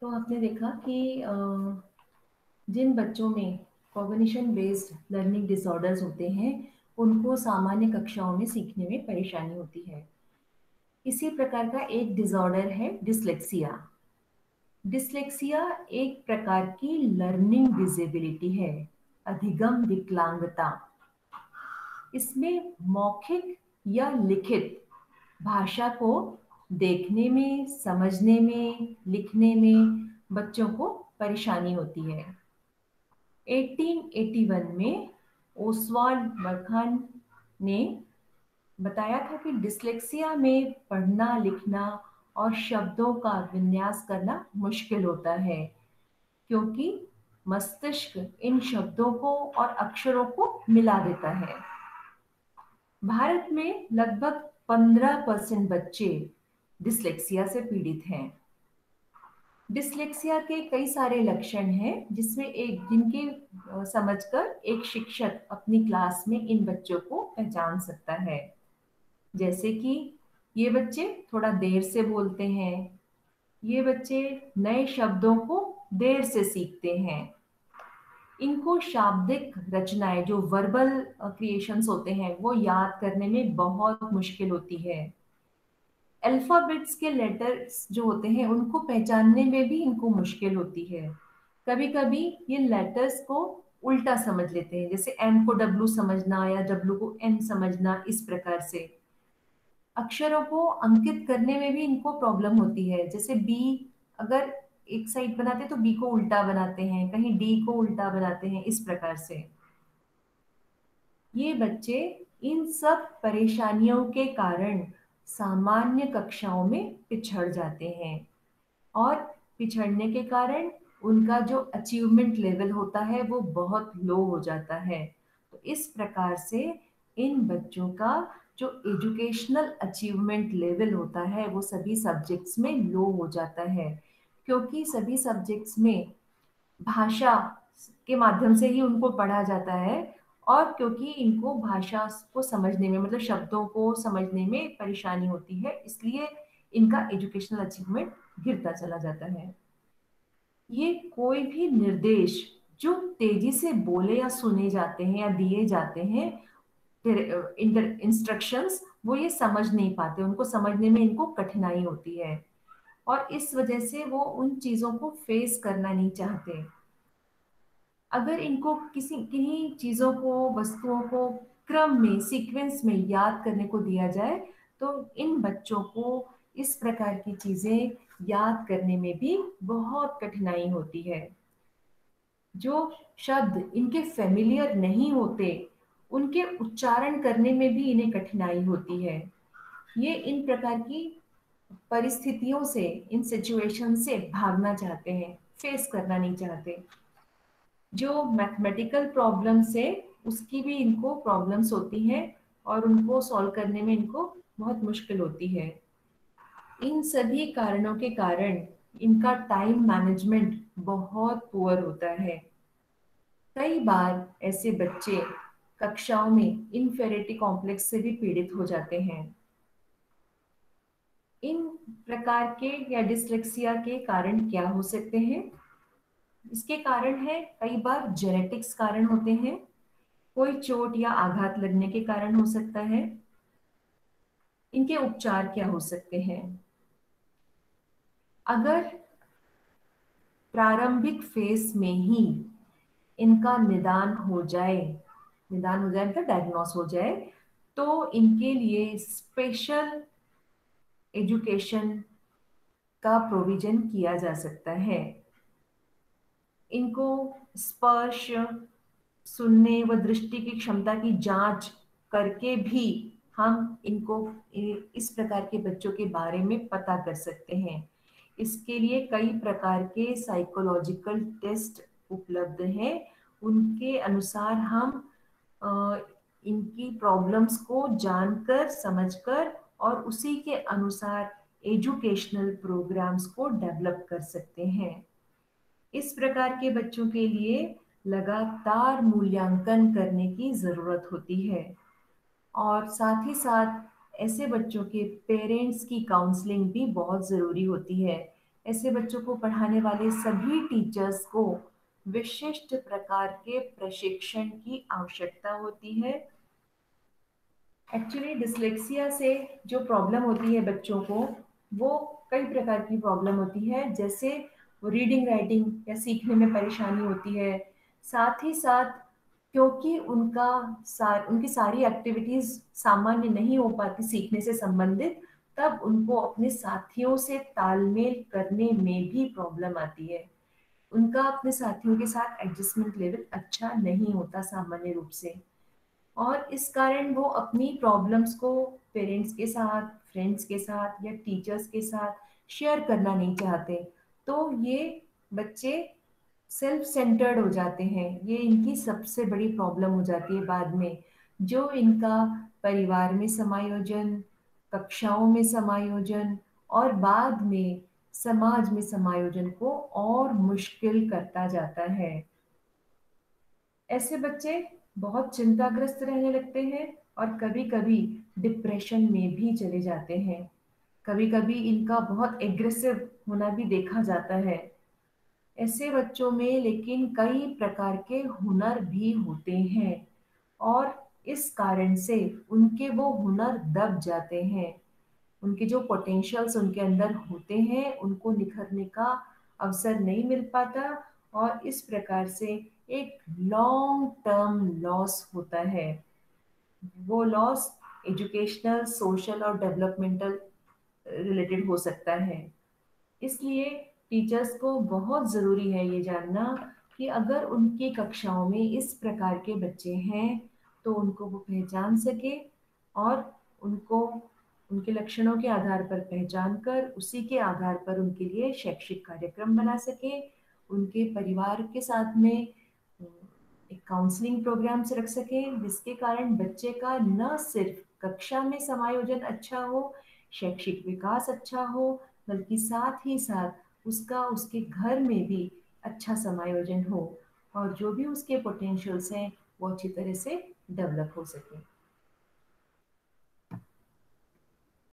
तो आपने देखा कि जिन बच्चों में कॉग्निशन बेस्ड लर्निंग डिसऑर्डर्स होते हैं, उनको सामान्य कक्षाओं में सीखने में परेशानी होती है। इसी प्रकार का एक डिसऑर्डर है डिसलेक्सिया। डिसलेक्सिया एक प्रकार की लर्निंग डिसेबिलिटी है, अधिगम विकलांगता। इसमें मौखिक या लिखित भाषा को देखने में, समझने में, लिखने में बच्चों को परेशानी होती है। 1881 में ओसवाल्ड बर्खान ने बताया था कि डिसलेक्सिया में पढ़ना, लिखना और शब्दों का विन्यास करना मुश्किल होता है, क्योंकि मस्तिष्क इन शब्दों को और अक्षरों को मिला देता है। भारत में लगभग 15% बच्चे डिसलेक्सिया से पीड़ित हैं। डिसलेक्सिया के कई सारे लक्षण हैं, जिसमें एक जिनके समझकर एक शिक्षक अपनी क्लास में इन बच्चों को पहचान सकता है। जैसे कि ये बच्चे थोड़ा देर से बोलते हैं, ये बच्चे नए शब्दों को देर से सीखते हैं, इनको शाब्दिक रचनाएं जो वर्बल क्रिएशंस होते हैं वो याद करने में बहुत मुश्किल होती है। अल्फाबेट्स के लेटर्स जो होते हैं उनको पहचानने में भी इनको मुश्किल होती है। कभी कभी ये लेटर्स को उल्टा समझ लेते हैं, जैसे एम को डब्ल्यू समझना या डब्ल्यू को एन समझना, इस प्रकार से। अक्षरों को अंकित करने में भी इनको प्रॉब्लम होती है, जैसे बी अगर एक साइड बनाते हैं तो बी को उल्टा बनाते हैं, कहीं डी को उल्टा बनाते हैं, इस प्रकार से। ये बच्चे इन सब परेशानियों के कारण सामान्य कक्षाओं में पिछड़ जाते हैं, और पिछड़ने के कारण उनका जो अचीवमेंट लेवल होता है वो बहुत लो हो जाता है। तो इस प्रकार से इन बच्चों का जो एजुकेशनल अचीवमेंट लेवल होता है वो सभी सब्जेक्ट्स में लो हो जाता है, क्योंकि सभी सब्जेक्ट्स में भाषा के माध्यम से ही उनको पढ़ा जाता है, और क्योंकि इनको भाषा को समझने में, मतलब शब्दों को समझने में परेशानी होती है, इसलिए इनका एजुकेशनल अचीवमेंट गिरता चला जाता है। ये कोई भी निर्देश जो तेजी से बोले या सुने जाते हैं या दिए जाते हैं, इंस्ट्रक्शंस, वो ये समझ नहीं पाते, उनको समझने में इनको कठिनाई होती है, और इस वजह से वो उन चीजों को फेस करना नहीं चाहते। अगर इनको किसी किन्हीं चीजों को, वस्तुओं को क्रम में, सीक्वेंस में याद करने को दिया जाए, तो इन बच्चों को इस प्रकार की चीजें याद करने में भी बहुत कठिनाई होती है। जो शब्द इनके फेमिलियर नहीं होते, उनके उच्चारण करने में भी इन्हें कठिनाई होती है। ये इन प्रकार की परिस्थितियों से, इन सिचुएशन से भागना चाहते हैं, फेस करना नहीं चाहते। जो मैथमेटिकल प्रॉब्लम्स है उसकी भी इनको प्रॉब्लम्स होती हैं, और उनको सॉल्व करने में इनको बहुत मुश्किल होती है। इन सभी कारणों के कारण इनका टाइम मैनेजमेंट बहुत पुअर होता है। कई बार ऐसे बच्चे कक्षाओं में इन्फेरिटी कॉम्प्लेक्स से भी पीड़ित हो जाते हैं। इन प्रकार के या डिसलेक्सिया के कारण क्या हो सकते हैं? इसके कारण है, कई बार जेनेटिक्स कारण होते हैं, कोई चोट या आघात लगने के कारण हो सकता है। इनके उपचार क्या हो सकते हैं? अगर प्रारंभिक फेस में ही इनका निदान हो जाए, मतलब डायग्नोस हो जाए, तो इनके लिए स्पेशल एजुकेशन का प्रोविजन किया जा सकता है। इनको स्पर्श, सुनने व दृष्टि की क्षमता की जांच करके भी हम इनको इस प्रकार के बच्चों के बारे में पता कर सकते हैं। इसके लिए कई प्रकार के साइकोलॉजिकल टेस्ट उपलब्ध हैं, उनके अनुसार हम इनकी प्रॉब्लम्स को जानकर, समझकर और उसी के अनुसार एजुकेशनल प्रोग्राम्स को डेवलप कर सकते हैं। इस प्रकार के बच्चों के लिए लगातार मूल्यांकन करने की जरूरत होती है, और साथ ही साथ ऐसे बच्चों के पेरेंट्स की काउंसलिंग भी बहुत जरूरी होती है, ऐसे बच्चों को पढ़ाने वाले सभी टीचर्स को विशिष्ट प्रकार के प्रशिक्षण की आवश्यकता होती है। एक्चुअली डिसलेक्सिया से जो प्रॉब्लम होती है बच्चों को, वो कई प्रकार की प्रॉब्लम होती है, जैसे रीडिंग राइटिंग या सीखने में परेशानी होती है। साथ ही साथ क्योंकि उनकी सारी एक्टिविटीज सामान्य नहीं हो पाती सीखने से संबंधित, तब उनको अपने साथियों से तालमेल करने में भी प्रॉब्लम आती है। उनका अपने साथियों के साथ एडजस्टमेंट लेवल अच्छा नहीं होता सामान्य रूप से, और इस कारण वो अपनी प्रॉब्लम्स को पेरेंट्स के साथ, फ्रेंड्स के साथ या टीचर्स के साथ शेयर करना नहीं चाहते। तो ये बच्चे सेल्फ सेंटर्ड हो जाते हैं। ये इनकी सबसे बड़ी प्रॉब्लम हो जाती है बाद में, जो इनका परिवार में समायोजन, कक्षाओं में समायोजन और बाद में समाज में समायोजन को और मुश्किल करता जाता है। ऐसे बच्चे बहुत चिंताग्रस्त रहने लगते हैं और कभी-कभी डिप्रेशन में भी चले जाते हैं। कभी-कभी इनका बहुत एग्रेसिव होना भी देखा जाता है। ऐसे बच्चों में लेकिन कई प्रकार के हुनर भी होते हैं, और इस कारण से उनके वो हुनर दब जाते हैं। उनके जो पोटेंशियल्स उनके अंदर होते हैं उनको निखरने का अवसर नहीं मिल पाता, और इस प्रकार से एक लॉन्ग टर्म लॉस होता है। वो लॉस एजुकेशनल, सोशल और डेवलपमेंटल रिलेटेड हो सकता है। इसलिए टीचर्स को बहुत ज़रूरी है ये जानना कि अगर उनकी कक्षाओं में इस प्रकार के बच्चे हैं तो उनको वो पहचान सके, और उनको उनके लक्षणों के आधार पर पहचान कर उसी के आधार पर उनके लिए शैक्षिक कार्यक्रम बना सके। उनके परिवार के साथ में एक काउंसलिंग प्रोग्राम से रख सकें, जिसके कारण बच्चे का न सिर्फ कक्षा में समायोजन अच्छा हो, शैक्षिक विकास अच्छा हो, बल्कि साथ ही साथ उसका उसके घर में भी अच्छा समायोजन हो, और जो भी उसके पोटेंशियल्स हैं वो अच्छी तरह से डेवलप हो सके।